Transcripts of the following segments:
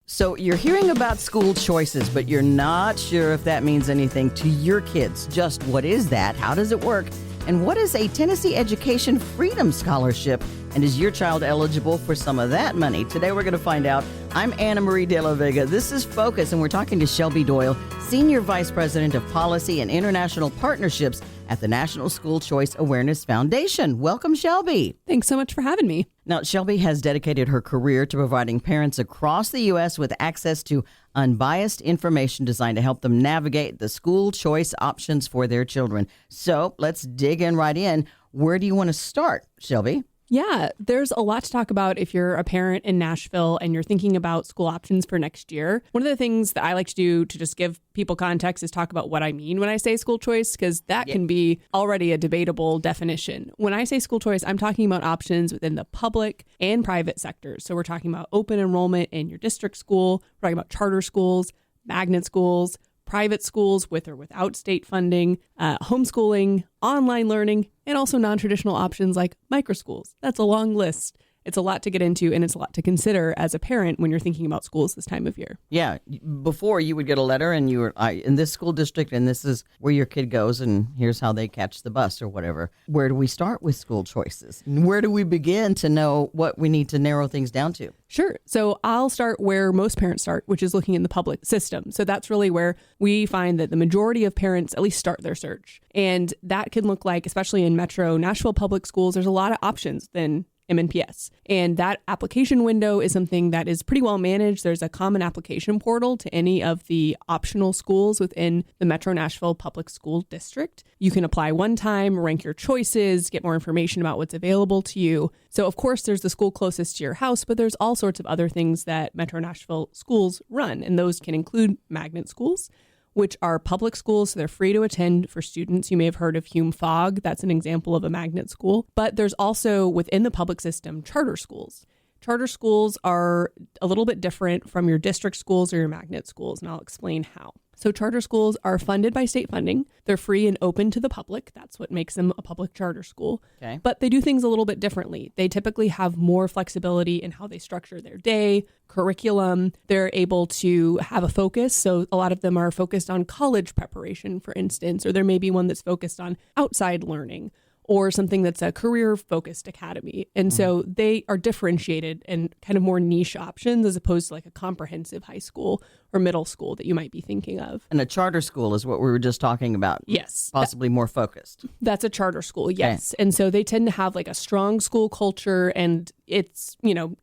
So you're hearing about school choices, but you're not sure if that means anything to your kids. Just what is that? How does it work? And what is a Tennessee Education Freedom Scholarship? And is your child eligible for some of that money? Today we're going to find out. I'm Anna Marie De La Vega. This is Focus, and we're talking to Shelby Doyle, Senior Vice President of Policy and International Partnerships at the National School Choice Awareness Foundation. Welcome, Shelby. Thanks so much for having me. Now, Shelby has dedicated her career to providing parents across the U.S. with access to unbiased information designed to help them navigate the school choice options for their children. So let's dig in right in. Where do you want to start, Shelby? Yeah, there's a lot to talk about if you're a parent in Nashville and you're thinking about school options for next year. One of the things that I like to do to just give people context is talk about what I mean when I say school choice, because that can be already a debatable definition. When I say school choice, I'm talking about options within the public and private sectors. So we're talking about open enrollment in your district school. We're talking about charter schools, magnet schools, private schools with or without state funding, homeschooling, online learning, and also non-traditional options like microschools. That's a long list. It's a lot to get into, and it's a lot to consider as a parent when you're thinking about schools this time of year. Yeah. Before, you would get a letter and you were in this school district, and this is where your kid goes, and here's how they catch the bus or whatever. Where do we start with school choices? Where do we begin to know what we need to narrow things down to? Sure. So I'll start where most parents start, which is looking in the public system. So that's really where we find that the majority of parents at least start their search. And that can look like, especially in Metro Nashville public schools, there's a lot of options than MNPS. And that application window is something that is pretty well managed. There's a common application portal to any of the optional schools within the Metro Nashville Public School District. You can apply one time, rank your choices, get more information about what's available to you. So of course, there's the school closest to your house, but there's all sorts of other things that Metro Nashville schools run. And those can include magnet schools, which are public schools. So they're free to attend for students. You may have heard of Hume Fogg. That's an example of a magnet school. But there's also within the public system, charter schools. Charter schools are a little bit different from your district schools or your magnet schools, and I'll explain how. So charter schools are funded by state funding. They're free and open to the public. That's what makes them a public charter school. Okay. But they do things a little bit differently. They typically have more flexibility in how they structure their day, curriculum. They're able to have a focus. So a lot of them are focused on college preparation, for instance, or there may be one that's focused on outside learning, or something that's a career-focused academy. And so they are differentiated and kind of more niche options as opposed to like a comprehensive high school or middle school that you might be thinking of. And a charter school is what we were just talking about. Yes. Possibly more focused. That's a charter school, yes. Okay. And so they tend to have like a strong school culture, and it's,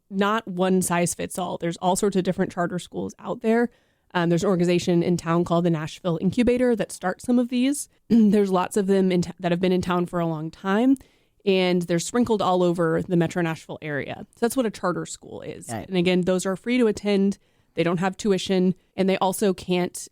not one size fits all. There's all sorts of different charter schools out there. There's an organization in town called the Nashville Incubator that starts some of these. There's lots of them that have been in town for a long time, and they're sprinkled all over the Metro Nashville area. So that's what a charter school is. Right. And again, those are free to attend. They don't have tuition, and they also can't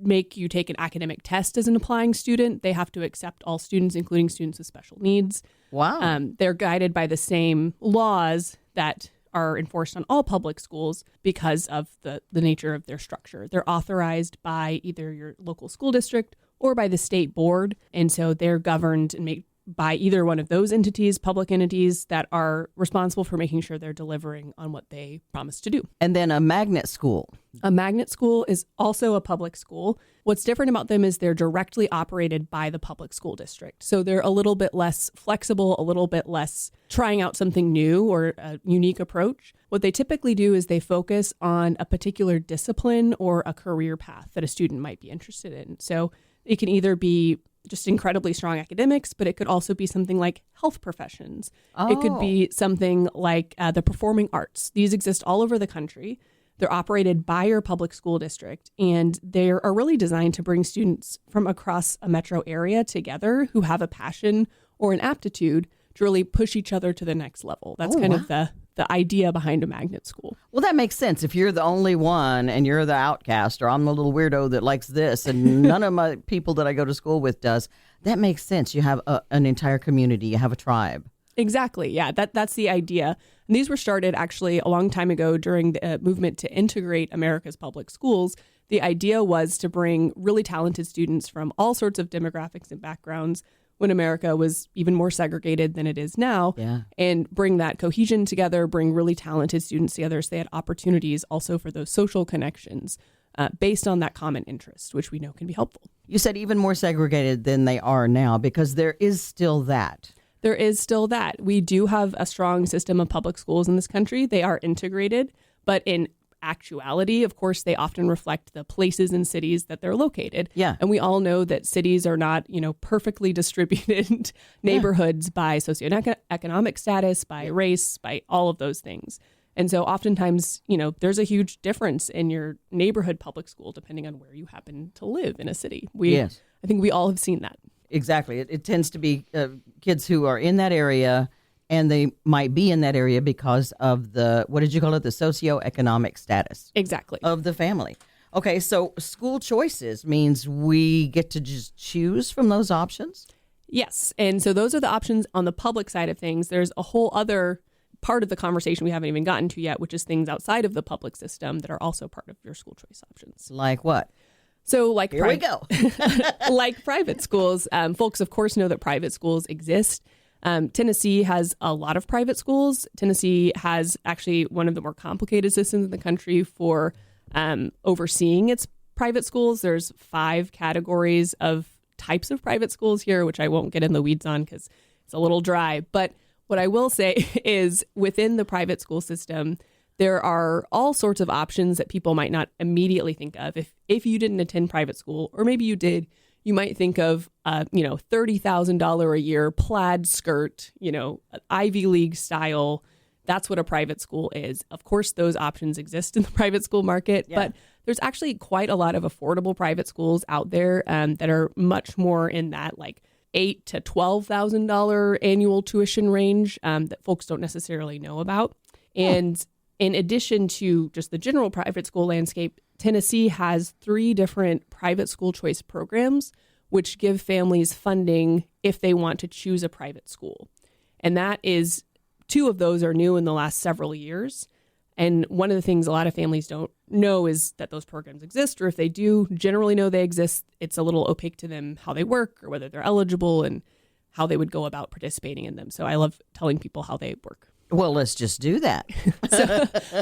make you take an academic test as an applying student. They have to accept all students, including students with special needs. Wow. They're guided by the same laws that are enforced on all public schools because of the nature of their structure. They're authorized by either your local school district or by the state board. And so they're governed and made by either one of those entities, public entities that are responsible for making sure they're delivering on what they promise to do. And then a magnet school. A magnet school is also a public school. What's different about them is they're directly operated by the public school district. So they're a little bit less flexible, a little bit less trying out something new or a unique approach. What they typically do is they focus on a particular discipline or a career path that a student might be interested in. So it can either be just incredibly strong academics, but it could also be something like health professions. Oh. It could be something like the performing arts. These exist all over the country. They're operated by your public school district, and they are really designed to bring students from across a metro area together who have a passion or an aptitude to really push each other to the next level. That's of the idea behind a magnet school. Well, that makes sense. If you're the only one and you're the outcast, or I'm the little weirdo that likes this and none of my people that I go to school with does, that makes sense. You have an entire community. You have a tribe. Exactly. Yeah, that's the idea. And these were started actually a long time ago during the movement to integrate America's public schools. The idea was to bring really talented students from all sorts of demographics and backgrounds when America was even more segregated than it is now, Yeah. and bring that cohesion together, bring really talented students together so they had opportunities also for those social connections based on that common interest, which we know can be helpful. You said even more segregated than they are now because there is still that. There is still that. We do have a strong system of public schools in this country. They are integrated, but in actuality, of course, they often reflect the places and cities that they're located. Yeah. And we all know that cities are not, perfectly distributed neighborhoods by socioeconomic status, by race, by all of those things. And so oftentimes, there's a huge difference in your neighborhood public school depending on where you happen to live in a city. Yes. I think we all have seen that. Exactly. It tends to be kids who are in that area, and they might be in that area because of the, what did you call it, the socioeconomic status Exactly. of the family. Okay, so school choices means we get to just choose from those options? Yes. And so those are the options on the public side of things. There's a whole other part of the conversation we haven't even gotten to yet, which is things outside of the public system that are also part of your school choice options. Like what? So like Here we go. like private schools, folks, of course, know that private schools exist. Tennessee has a lot of private schools. Tennessee has actually one of the more complicated systems in the country for overseeing its private schools. There's 5 categories of types of private schools here, which I won't get in the weeds on because it's a little dry. But what I will say is within the private school system, there are all sorts of options that people might not immediately think of. If you didn't attend private school, or maybe you did, you might think of, $30,000 a year plaid skirt, Ivy League style. That's what a private school is. Of course, those options exist in the private school market, but there's actually quite a lot of affordable private schools out there that are much more in that like $8,000 to $12,000 annual tuition range that folks don't necessarily know about. And in addition to just the general private school landscape, Tennessee has 3 different private school choice programs, which give families funding if they want to choose a private school. And that is, 2 of those are new in the last several years. And one of the things a lot of families don't know is that those programs exist, or if they do generally know they exist, it's a little opaque to them how they work or whether they're eligible and how they would go about participating in them. So I love telling people how they work. Well, let's just do that.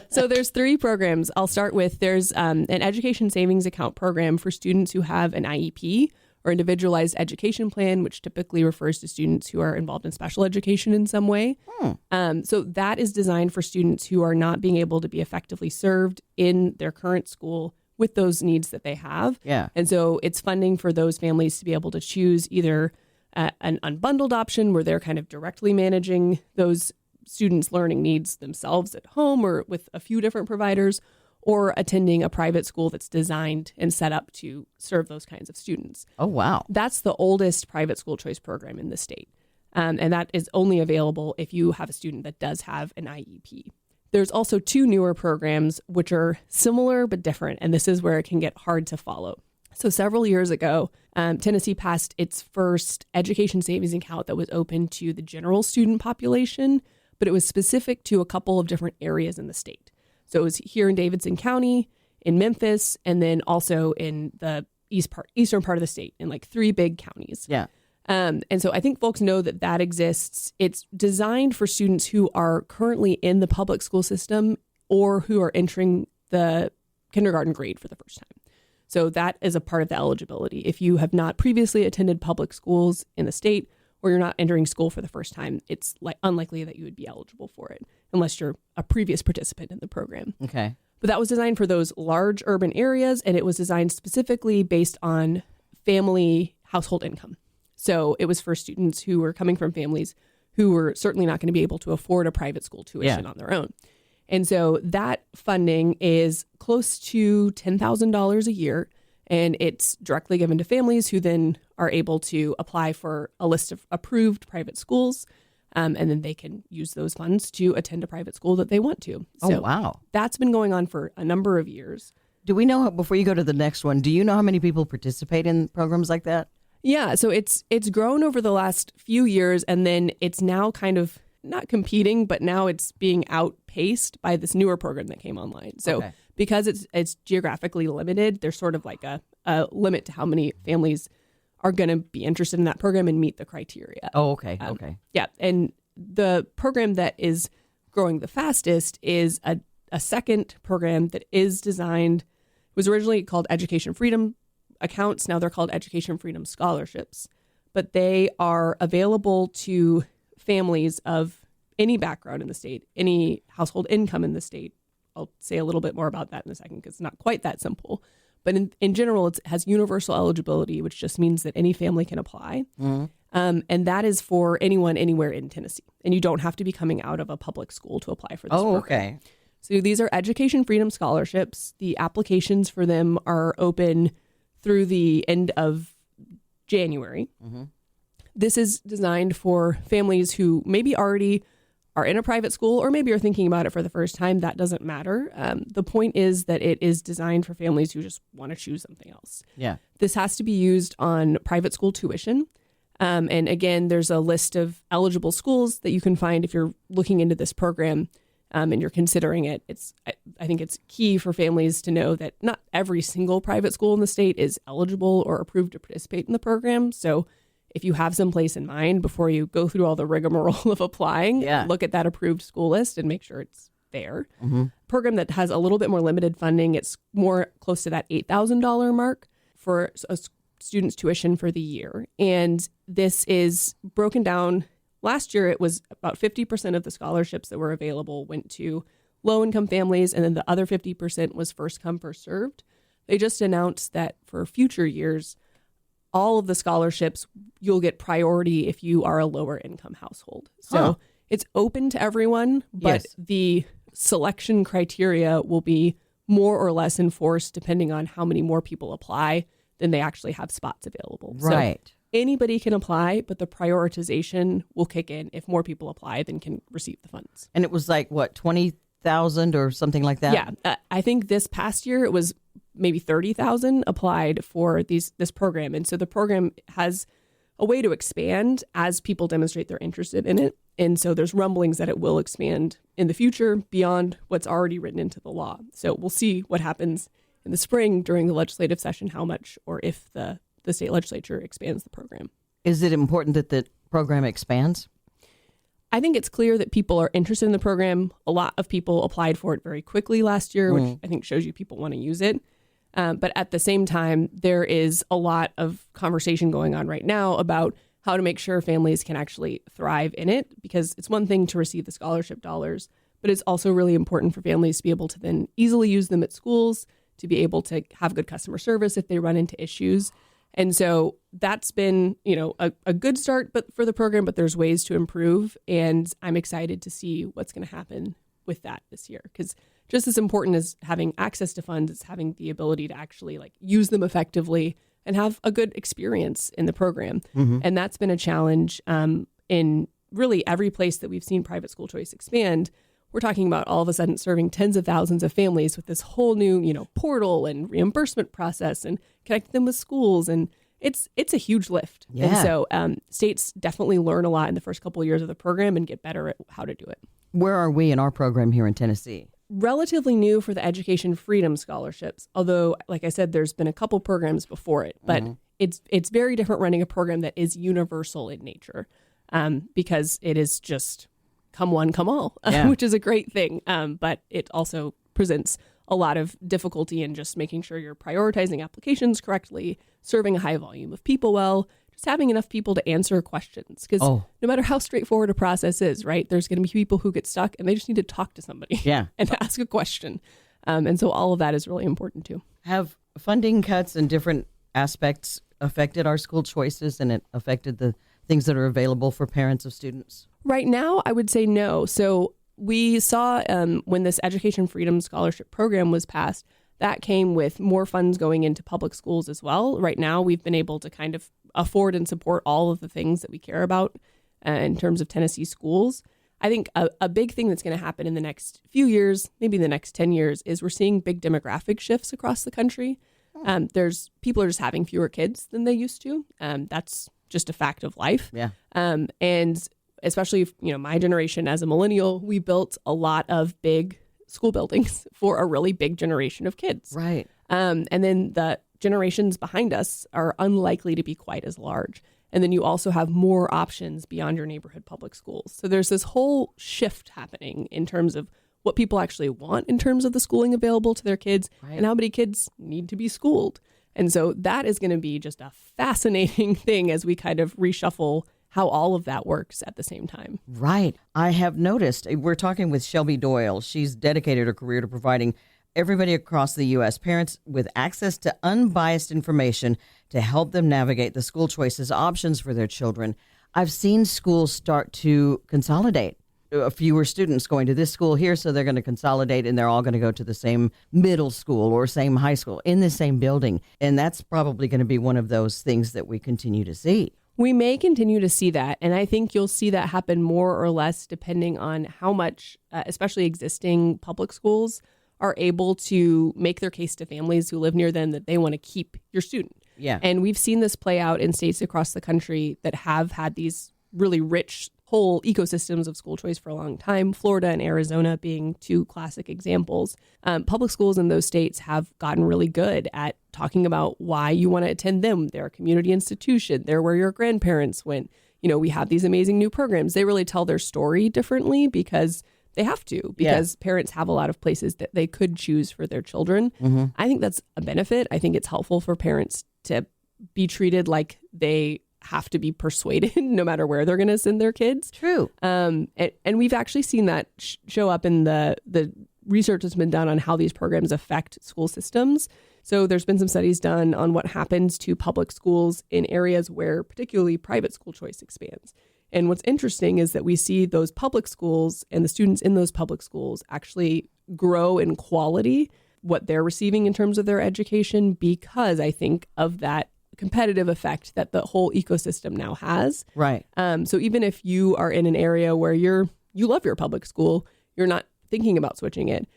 So there's 3 programs. I'll start with, there's an education savings account program for students who have an IEP or individualized education plan, which typically refers to students who are involved in special education in some way. So that is designed for students who are not being able to be effectively served in their current school with those needs that they have. Yeah. And so it's funding for those families to be able to choose either an unbundled option where they're kind of directly managing those students' learning needs themselves at home or with a few different providers, or attending a private school that's designed and set up to serve those kinds of students. Oh, wow. That's the oldest private school choice program in the state. And that is only available if you have a student that does have an IEP. There's also 2 newer programs which are similar but different, and this is where it can get hard to follow. So several years ago, Tennessee passed its first education savings account that was open to the general student population, but it was specific to a couple of different areas in the state. So it was here in Davidson County, in Memphis, and then also in the eastern part of the state, in like 3 big counties. Yeah. And so I think folks know that that exists. It's designed for students who are currently in the public school system or who are entering the kindergarten grade for the first time. So that is a part of the eligibility. If you have not previously attended public schools in the state, or you're not entering school for the first time, it's unlikely that you would be eligible for it unless you're a previous participant in the program. Okay. But that was designed for those large urban areas, and it was designed specifically based on family household income. So it was for students who were coming from families who were certainly not going to be able to afford a private school tuition on their own. And so that funding is close to $10,000 a year. And it's directly given to families who then are able to apply for a list of approved private schools. And then they can use those funds to attend a private school that they want to. So Oh, wow. that's been going on for a number of years. Do we know, before you go to the next one, do you know how many people participate in programs like that? Yeah, so it's grown over the last few years, and then it's now kind of not competing, but now it's being outpaced by this newer program that came online. So because it's geographically limited, there's sort of like a limit to how many families are going to be interested in that program and meet the criteria. Oh, okay. Okay. Yeah. And the program that is growing the fastest is a second program that is designed, was originally called Education Freedom Accounts. Now they're called Education Freedom Scholarships, but they are available to families of any background in the state, any household income in the state. I'll say a little bit more about that in a second because it's not quite that simple. But in general, it has universal eligibility, which just means that any family can apply. Mm-hmm. And that is for anyone anywhere in Tennessee. And you don't have to be coming out of a public school to apply for this program. Okay. So these are Education Freedom Scholarships. The applications for them are open through the end of January. Mm-hmm. This is designed for families who maybe already are in a private school or maybe are thinking about it for the first time. That doesn't matter. The point is that it is designed for families who just want to choose something else. Yeah. This has to be used on private school tuition. And again, there's a list of eligible schools that you can find if you're looking into this program and you're considering it. I think it's key for families to know that not every single private school in the state is eligible or approved to participate in the program. So if you have some place in mind before you go through all the rigmarole of applying, look at that approved school list and make sure it's there. Mm-hmm. Program that has a little bit more limited funding, it's more close to that $8,000 mark for a student's tuition for the year. And this is broken down. Last year, it was about 50% of the scholarships that were available went to low-income families, and then the other 50% was first come, first served. They just announced that for future years, all of the scholarships, you'll get priority if you are a lower income household. So it's open to everyone, but the selection criteria will be more or less enforced depending on how many more people apply than they actually have spots available. Right. So anybody can apply, but the prioritization will kick in if more people apply than can receive the funds. And it was like, what, 20,000 or something like that? Yeah. I think this past year it was maybe 30,000 applied for this program. And so the program has a way to expand as people demonstrate they're interested in it. And so there's rumblings that it will expand in the future beyond what's already written into the law. So we'll see what happens in the spring during the legislative session, how much or if the state legislature expands the program. Is it important that the program expands? I think it's clear that people are interested in the program. A lot of people applied for it very quickly last year, which I think shows you people want to use it. But at the same time, there is a lot of conversation going on right now about how to make sure families can actually thrive in it, because it's one thing to receive the scholarship dollars, but it's also really important for families to be able to then easily use them at schools, to be able to have good customer service if they run into issues. And so that's been, a good start for the program, but there's ways to improve. And I'm excited to see what's going to happen with that this year, because just as important as having access to funds is having the ability to actually use them effectively and have a good experience in the program. Mm-hmm. And that's been a challenge in really every place that we've seen private school choice expand. We're talking about all of a sudden serving tens of thousands of families with this whole new, portal and reimbursement process and connecting them with schools. And it's a huge lift. Yeah. And so states definitely learn a lot in the first couple of years of the program and get better at how to do it. Where are we in our program here in Tennessee? Relatively new for the Education Freedom Scholarships, although, like I said, there's been a couple programs before it. But it's very different running a program that is universal in nature because it is just come one, come all, which is a great thing. But it also presents a lot of difficulty in just making sure you're prioritizing applications correctly, serving a high volume of people well, just having enough people to answer questions. Because no matter how straightforward a process is, right, there's going to be people who get stuck and they just need to talk to somebody and ask a question. And so all of that is really important too. Have funding cuts and different aspects affected our school choices, and it affected the things that are available for parents of students? Right now, I would say no. So we saw when this Education Freedom Scholarship program was passed, that came with more funds going into public schools as well. Right now, we've been able to kind of afford and support all of the things that we care about in terms of Tennessee schools. I think a big thing that's going to happen in the next few years, maybe the next 10 years, is we're seeing big demographic shifts across the country. People are just having fewer kids than they used to. That's just a fact of life. Yeah. And especially, my generation as a millennial, we built a lot of big school buildings for a really big generation of kids. Right. And then the generations behind us are unlikely to be quite as large. And then you also have more options beyond your neighborhood public schools. So there's this whole shift happening in terms of what people actually want in terms of the schooling available to their kids and how many kids need to be schooled. And so that is going to be just a fascinating thing as we kind of reshuffle how all of that works at the same time. Right. I have noticed, we're talking with Shelby Doyle. She's dedicated her career to providing everybody across the U.S., parents with access to unbiased information to help them navigate the school choices options for their children. I've seen schools start to consolidate. Fewer students going to this school here, so they're going to consolidate and they're all going to go to the same middle school or same high school in the same building. And that's probably going to be one of those things that we continue to see. We may continue to see that, and I think you'll see that happen more or less depending on how much, especially existing public schools, are able to make their case to families who live near them that they want to keep your student. Yeah. And we've seen this play out in states across the country that have had these really rich whole ecosystems of school choice for a long time, Florida and Arizona being two classic examples. Public schools in those states have gotten really good at talking about why you want to attend them. They're a community institution. They're where your grandparents went. You know, we have these amazing new programs. They really tell their story differently because they have to, because parents have a lot of places that they could choose for their children. Mm-hmm. I think that's a benefit. I think it's helpful for parents to be treated like they have to be persuaded no matter where they're going to send their kids. True. And we've actually seen that show up in the research that's been done on how these programs affect school systems. So there's been some studies done on what happens to public schools in areas where particularly private school choice expands. And what's interesting is that we see those public schools and the students in those public schools actually grow in quality, what they're receiving in terms of their education, because I think of that competitive effect that the whole ecosystem now has. Right. So even if you are in an area where you love your public school, you're not thinking about switching it,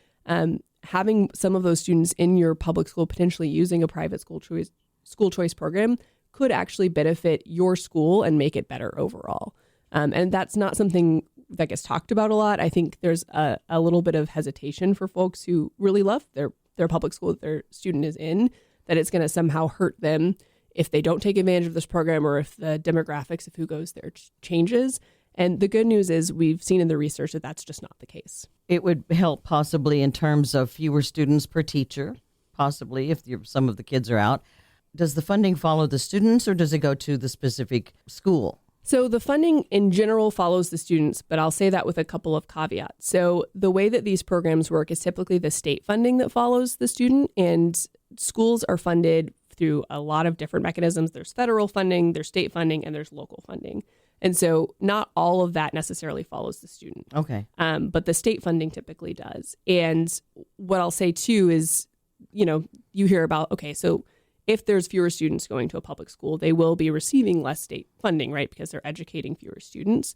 having some of those students in your public school potentially using a private school choice program could actually benefit your school and make it better overall. And that's not something that gets talked about a lot. I think there's a little bit of hesitation for folks who really love their public school that their student is in, that it's going to somehow hurt them if they don't take advantage of this program or if the demographics of who goes there changes. And the good news is we've seen in the research that that's just not the case. It would help possibly in terms of fewer students per teacher, possibly if some of the kids are out. Does the funding follow the students or does it go to the specific school? So the funding in general follows the students, but I'll say that with a couple of caveats. So the way that these programs work is typically the state funding that follows the student, and schools are funded through a lot of different mechanisms. There's federal funding, there's state funding, and there's local funding. And so not all of that necessarily follows the student. Okay. But the state funding typically does. And what I'll say too is, you hear about, okay, so if there's fewer students going to a public school, they will be receiving less state funding, right? Because they're educating fewer students.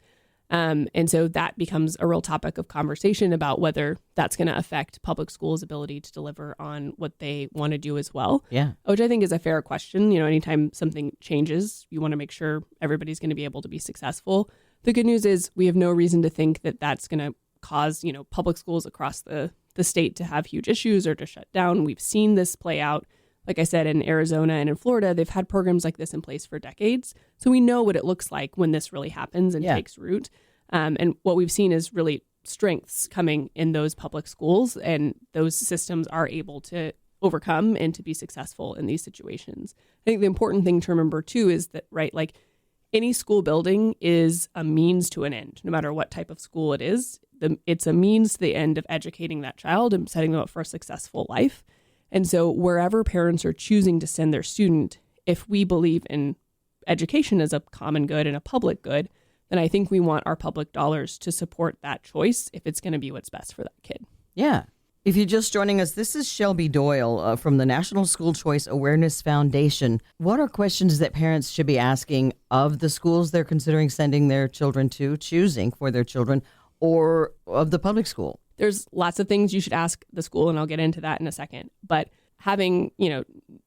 And so that becomes a real topic of conversation about whether that's going to affect public schools' ability to deliver on what they want to do as well. Yeah. Which I think is a fair question. Anytime something changes, you want to make sure everybody's going to be able to be successful. The good news is we have no reason to think that that's going to cause, public schools across the state to have huge issues or to shut down. We've seen this play out. Like I said, in Arizona and in Florida, they've had programs like this in place for decades. So we know what it looks like when this really happens and takes root. And what we've seen is really strengths coming in those public schools, and those systems are able to overcome and to be successful in these situations. I think the important thing to remember, too, is that, right, like any school building is a means to an end, no matter what type of school it is. It's a means to the end of educating that child and setting them up for a successful life. And so wherever parents are choosing to send their student, if we believe in education as a common good and a public good, then I think we want our public dollars to support that choice if it's going to be what's best for that kid. Yeah. If you're just joining us, this is Shelby Doyle from the National School Choice Awareness Foundation. What are questions that parents should be asking of the schools they're considering sending their children to, choosing for their children, or of the public school? There's lots of things you should ask the school, and I'll get into that in a second. But having,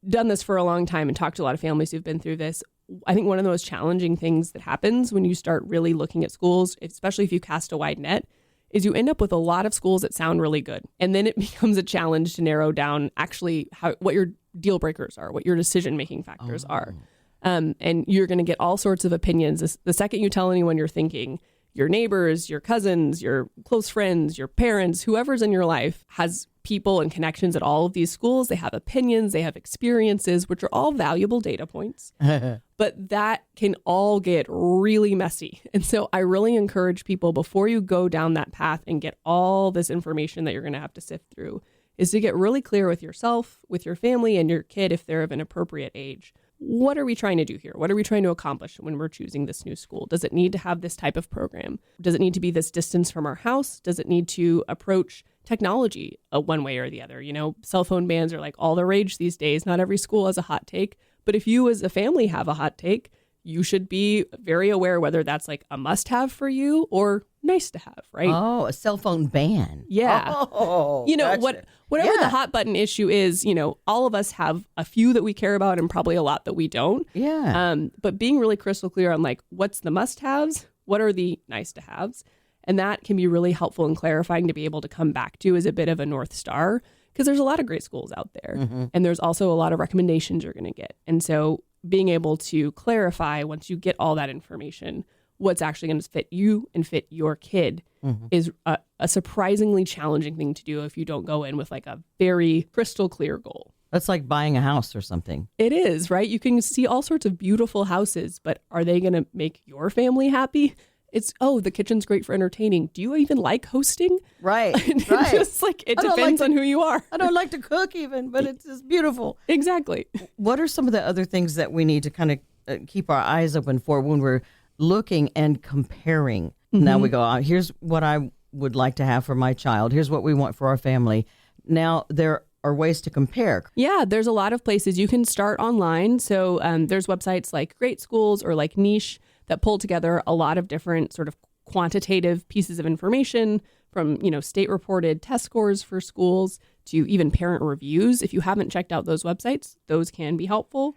done this for a long time and talked to a lot of families who've been through this, I think one of the most challenging things that happens when you start really looking at schools, especially if you cast a wide net, is you end up with a lot of schools that sound really good. And then it becomes a challenge to narrow down actually what you're deal breakers are, what your decision-making factors are. And you're going to get all sorts of opinions. The second you tell anyone you're thinking, your neighbors, your cousins, your close friends, your parents, whoever's in your life has people and connections at all of these schools. They have opinions, they have experiences, which are all valuable data points. But that can all get really messy. And so I really encourage people, before you go down that path and get all this information that you're going to have to sift through, is to get really clear with yourself, with your family, and your kid if they're of an appropriate age. What are we trying to do here? What are we trying to accomplish when we're choosing this new school? Does it need to have this type of program? Does it need to be this distance from our house? Does it need to approach technology one way or the other? You know, cell phone bans are like all the rage these days. Not every school has a hot take, but if you as a family have a hot take, you should be very aware whether that's like a must-have for you or nice to have, right? Oh, a cell phone ban. Yeah. Oh, you know, gotcha. whatever the hot button issue is, you know, all of us have a few that we care about and probably a lot that we don't. Yeah. But being really crystal clear on like, what's the must-haves? What are the nice-to-haves? And that can be really helpful and clarifying to be able to come back to as a bit of a North Star, because there's a lot of great schools out there. Mm-hmm. And there's also a lot of recommendations you're going to get. And so being able to clarify once you get all that information, what's actually going to fit you and fit your kid is a surprisingly challenging thing to do if you don't go in with like a very crystal clear goal. That's like buying a house or something. It is, right? You can see all sorts of beautiful houses, but are they going to make your family happy? It's, oh, the kitchen's great for entertaining. Do you even like hosting? Right. It's just like, it depends on who you are. I don't like to cook even, but it's just beautiful. Exactly. What are some of the other things that we need to kind of keep our eyes open for when we're looking and comparing? Now we go, here's what I would like to have for my child. Here's what we want for our family. Now there are ways to compare. Yeah, there's a lot of places you can start online. So there's websites like Great Schools or like Niche that pull together a lot of different sort of quantitative pieces of information from, you know, state reported test scores for schools to even parent reviews. If you haven't checked out those websites, those can be helpful.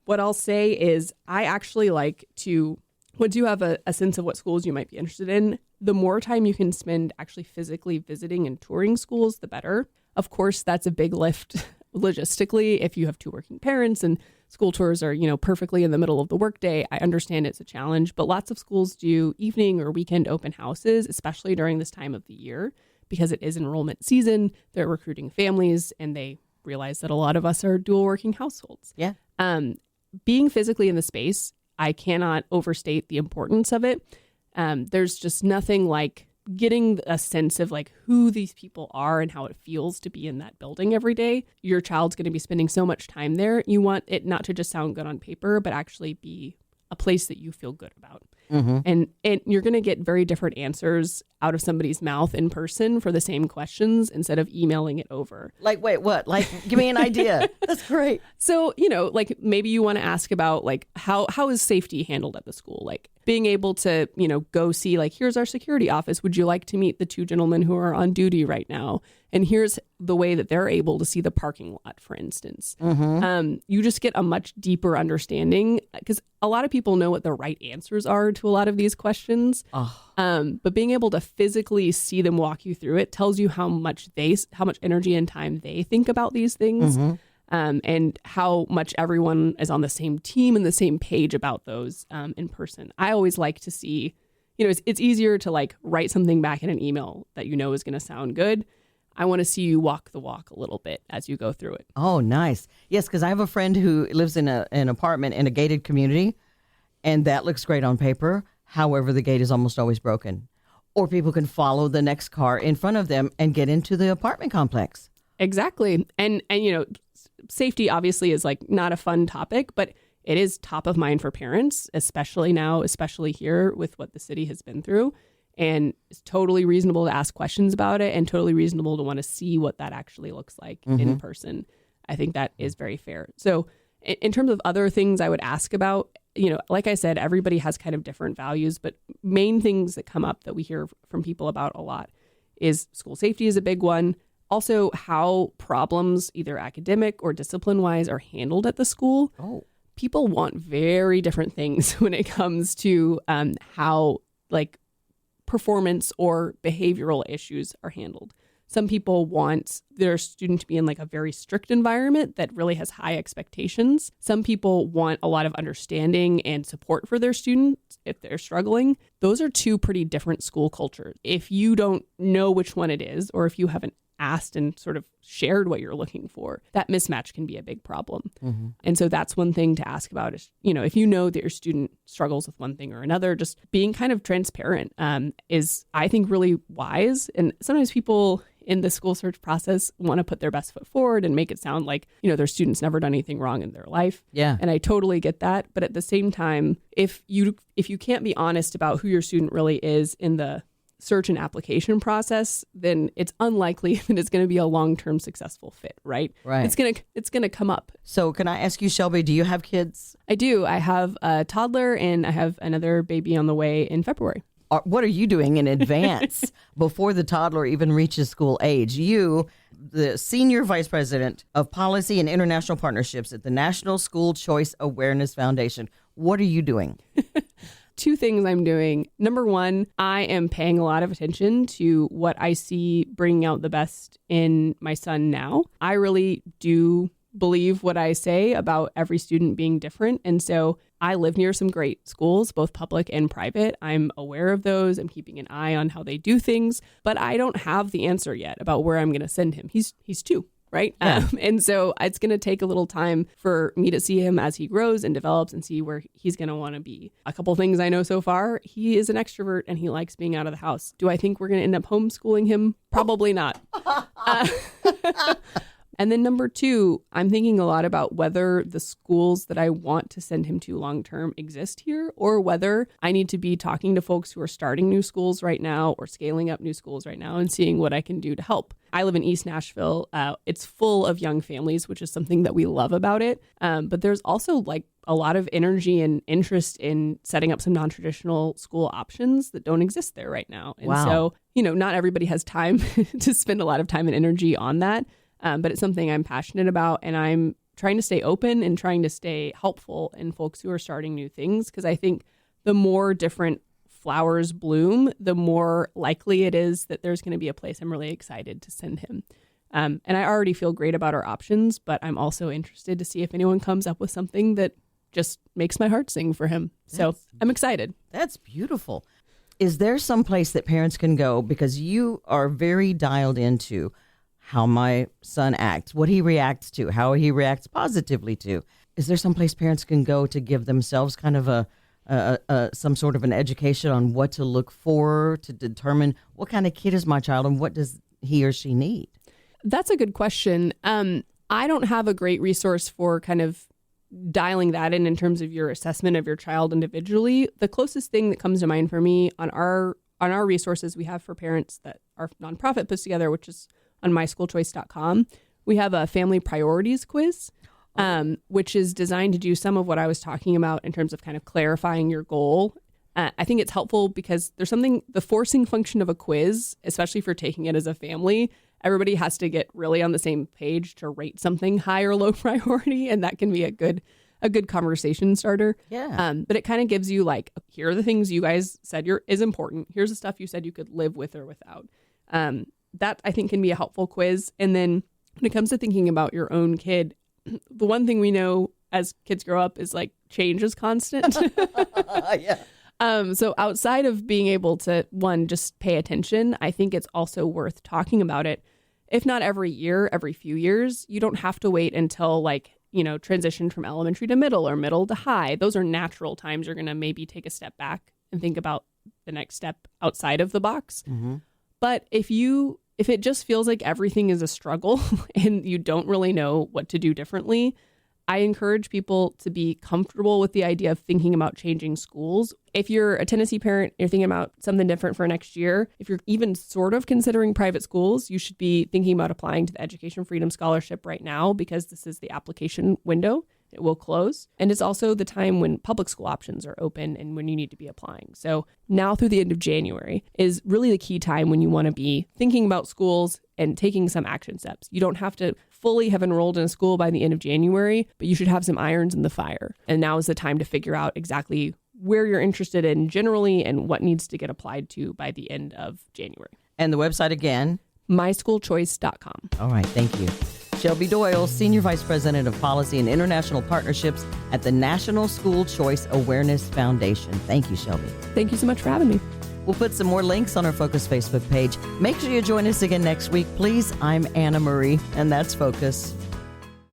What I'll say is I actually like to, once you have a sense of what schools you might be interested in, the more time you can spend actually physically visiting and touring schools, the better. Of course, that's a big lift logistically if you have two working parents and school tours are, you know, perfectly in the middle of the workday. I understand it's a challenge, but lots of schools do evening or weekend open houses, especially during this time of the year, because it is enrollment season. They're recruiting families and they realize that a lot of us are dual working households. Yeah. Being physically in the space, I cannot overstate the importance of it. There's just nothing like getting a sense of like who these people are and how it feels to be in that building every day. Your child's going to be spending so much time there. You want it not to just sound good on paper, but actually be a place that you feel good about. And you're going to get very different answers out of somebody's mouth in person for the same questions instead of emailing it over. Like, wait, what? Like, give me an idea. That's great. So, you know, like maybe you want to ask about like how is safety handled at the school? Like being able to, you know, go see like, here's our security office. Would you like to meet the two gentlemen who are on duty right now? And here's the way that they're able to see the parking lot, for instance. You just get a much deeper understanding because a lot of people know what the right answers are to a lot of these questions. But being able to physically see them walk you through it tells you how much energy and time they think about these things. And how much everyone is on the same team and the same page about those in person. I always like to see, you know, it's easier to like write something back in an email that you know is going to sound good. I want to see you walk the walk a little bit as you go through it. Oh, nice. Yes, because I have a friend who lives in an apartment in a gated community, and that looks great on paper. However, the gate is almost always broken. Or people can follow the next car in front of them and get into the apartment complex. Exactly. And you know, safety obviously is like not a fun topic, but it is top of mind for parents, especially now, especially here with what the city has been through. And it's totally reasonable to ask questions about it and totally reasonable to want to see what that actually looks like in person. I think that is very fair. So in terms of other things I would ask about, you know, like I said, everybody has kind of different values, but main things that come up that we hear from people about a lot is school safety is a big one. Also, how problems, either academic or discipline-wise, are handled at the school. People want very different things when it comes to how, like, performance or behavioral issues are handled. Some people want their student to be in like a very strict environment that really has high expectations. Some people want a lot of understanding and support for their students if they're struggling. Those are two pretty different school cultures. If you don't know which one it is, or if you haven't asked and sort of shared what you're looking for, that mismatch can be a big problem. Mm-hmm. And so that's one thing to ask about is, if you know that your student struggles with one thing or another, just being kind of transparent is, I think, really wise. And sometimes people in the school search process want to put their best foot forward and make it sound like, their student's never done anything wrong in their life. Yeah. And I totally get that. But at the same time, if you can't be honest about who your student really is in the search and application process, then it's unlikely that it's going to be a long-term successful fit, right? Right. It's going to come up. So can I ask you, Shelby, do you have kids? I do. I have a toddler and I have another baby on the way in February. What are you doing in advance before the toddler even reaches school age? You, the Senior Vice President of Policy and International Partnerships at the National School Choice Awareness Foundation. What are you doing? Two things I'm doing. Number one, I am paying a lot of attention to what I see bringing out the best in my son now. I really do believe what I say about every student being different. And so I live near some great schools, both public and private. I'm aware of those. I'm keeping an eye on how they do things, but I don't have the answer yet about where I'm going to send him. He's 2. Right. Yeah. And so it's going to take a little time for me to see him as he grows and develops and see where he's going to want to be. A couple of things I know so far, he is an extrovert and he likes being out of the house. Do I think we're going to end up homeschooling him? Probably not. And then number two, I'm thinking a lot about whether the schools that I want to send him to long-term exist here, or whether I need to be talking to folks who are starting new schools right now or scaling up new schools right now and seeing what I can do to help. I live in East Nashville. It's full of young families, which is something that we love about it. But there's also like a lot of energy and interest in setting up some non-traditional school options that don't exist there right now. And so, not everybody has time to spend a lot of time and energy on that. But it's something I'm passionate about, and I'm trying to stay open and trying to stay helpful in folks who are starting new things, because I think the more different flowers bloom, the more likely it is that there's going to be a place I'm really excited to send him. And I already feel great about our options, but I'm also interested to see if anyone comes up with something that just makes my heart sing for him. So I'm excited. That's beautiful. Is there some place that parents can go, because you are very dialed into how my son acts, what he reacts to, how he reacts positively to? Is there some place parents can go to give themselves kind of some sort of an education on what to look for to determine what kind of kid is my child and what does he or she need? That's a good question. I don't have a great resource for kind of dialing that in terms of your assessment of your child individually. The closest thing that comes to mind for me on our resources we have for parents that our nonprofit puts together, which is on myschoolchoice.com, we have a family priorities quiz, which is designed to do some of what I was talking about in terms of kind of clarifying your goal. I think it's helpful because there's the forcing function of a quiz, especially for taking it as a family. Everybody has to get really on the same page to rate something high or low priority, and that can be a good conversation starter. Yeah. But it kind of gives you like, here are the things you guys said is important. Here's the stuff you said you could live with or without. That I think can be a helpful quiz. And then when it comes to thinking about your own kid, the one thing we know as kids grow up is like change is constant. Yeah. So outside of being able to, one, just pay attention, I think it's also worth talking about it. If not every year, every few years. You don't have to wait until transition from elementary to middle or middle to high. Those are natural times you're going to maybe take a step back and think about the next step outside of the box. Mm-hmm. But if it just feels like everything is a struggle and you don't really know what to do differently, I encourage people to be comfortable with the idea of thinking about changing schools. If you're a Tennessee parent, you're thinking about something different for next year. If you're even sort of considering private schools, you should be thinking about applying to the Education Freedom Scholarship right now, because this is the application window. It will close. And it's also the time when public school options are open and when you need to be applying. So now through the end of January is really the key time when you want to be thinking about schools and taking some action steps. You don't have to fully have enrolled in a school by the end of January, but you should have some irons in the fire. And now is the time to figure out exactly where you're interested in generally and what needs to get applied to by the end of January. And the website again? myschoolchoice.com. All right, thank you. Shelby Doyle, Senior Vice President of Policy and International Partnerships at the National School Choice Awareness Foundation. Thank you, Shelby. Thank you so much for having me. We'll put some more links on our Focus Facebook page. Make sure you join us again next week, please. I'm Anna Marie, and that's Focus.